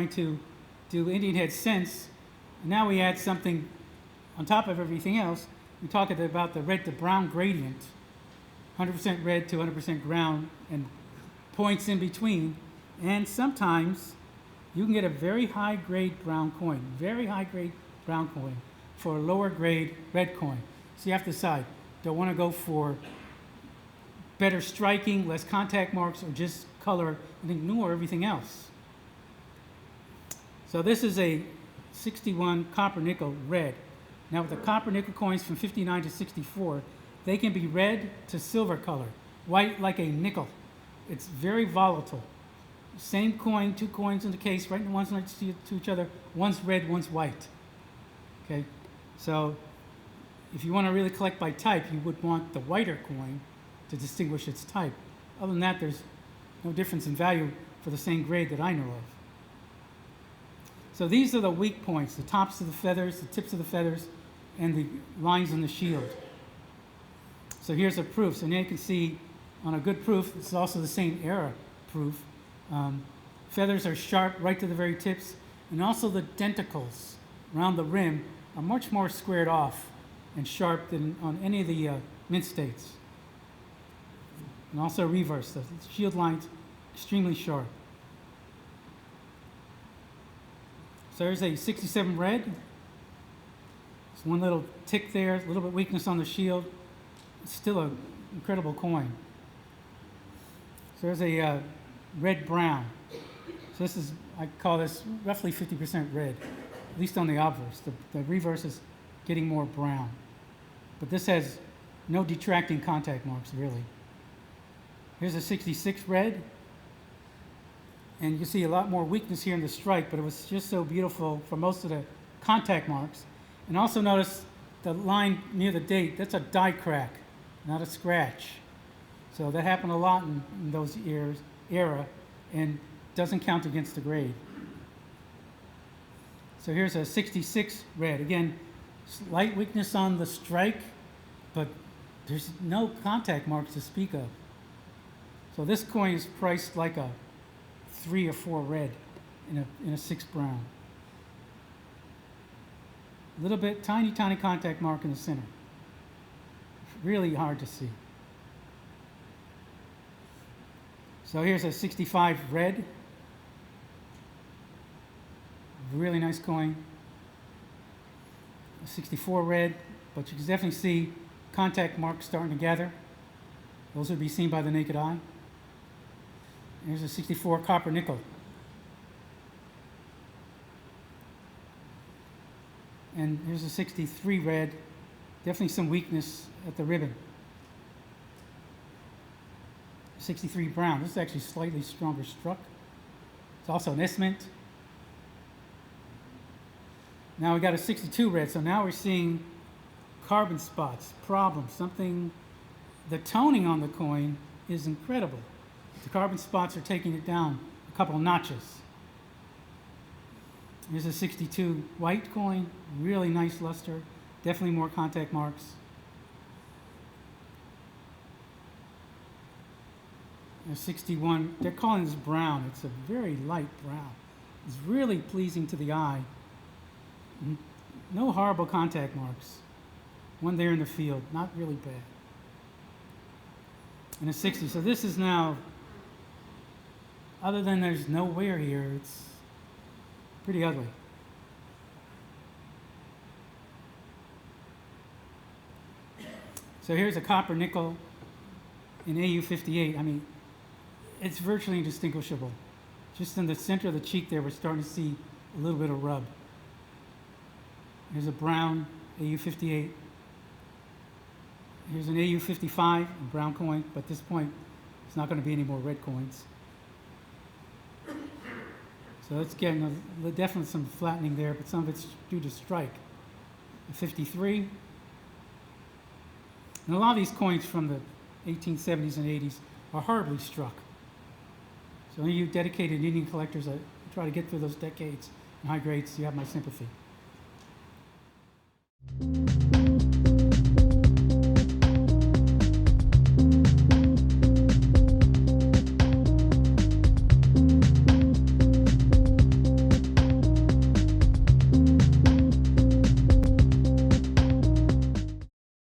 trying to do Indian head cents. And now we add something on top of everything else. We talk about the red to brown gradient, 100% red to 100% brown, and points in between. And sometimes you can get a very high grade brown coin, for a lower grade red coin. So you have to decide, do I want to go for better striking, less contact marks, or just color and ignore everything else? So this is a 61 copper nickel red. Now with the copper nickel coins from 59 to 64, they can be red to silver color, white like a nickel. It's very volatile. Same coin, two coins in the case, right ones next to each other. One's red, one's white. Okay, so if you want to really collect by type, you would want the whiter coin to distinguish its type. Other than that, there's no difference in value for the same grade that I know of. So these are the weak points, the tops of the feathers, the tips of the feathers, and the lines on the shield. So here's a proof. So now you can see on a good proof, it's also the same era proof. Feathers are sharp right to the very tips, and also the denticles around the rim are much more squared off and sharp than on any of the mint states. And also reverse, the shield lines extremely sharp. So there's a 67 red. There's one little tick there, a little bit weakness on the shield. It's still an incredible coin. So there's a red brown. So this is, I call this roughly 50% red, at least on the obverse. The reverse is getting more brown. But this has no detracting contact marks, really. Here's a 66 red. And you see a lot more weakness here in the strike, but it was just so beautiful for most of the contact marks. And also notice the line near the date, that's a die crack, not a scratch. So that happened a lot in those era, and doesn't count against the grade. So here's a 66 red. Again, slight weakness on the strike, but there's no contact marks to speak of. So this coin is priced like a 3 or 4 red in a 6 brown. A little bit, tiny contact mark in the center. Really hard to see. So here's a 65 red. Really nice coin. A 64 red, but you can definitely see contact marks starting to gather. Those would be seen by the naked eye. Here's a 64 copper nickel. And here's a 63 red. Definitely some weakness at the ribbon. 63 brown. This is actually slightly stronger struck. It's also an S-mint. Now we got a 62 red, so now we're seeing carbon spots, problems, something. The toning on the coin is incredible. The carbon spots are taking it down a couple of notches. Here's a 62 white coin, really nice luster, definitely more contact marks. A 61, they're calling this brown. It's a very light brown. It's really pleasing to the eye. No horrible contact marks. One there in the field, not really bad. And a 60, so this is now, other than there's no wear here, it's pretty ugly. So here's a copper nickel in AU58. I mean, it's virtually indistinguishable. Just in the center of the cheek there, we're starting to see a little bit of rub. Here's a brown AU58. Here's an AU55, a brown coin, but at this point, it's not going to be any more red coins. So it's getting definitely some flattening there, but some of it's due to strike. A 53. And a lot of these coins from the 1870s and 80s are horribly struck. So any of you dedicated Indian collectors that try to get through those decades in high grades, you have my sympathy.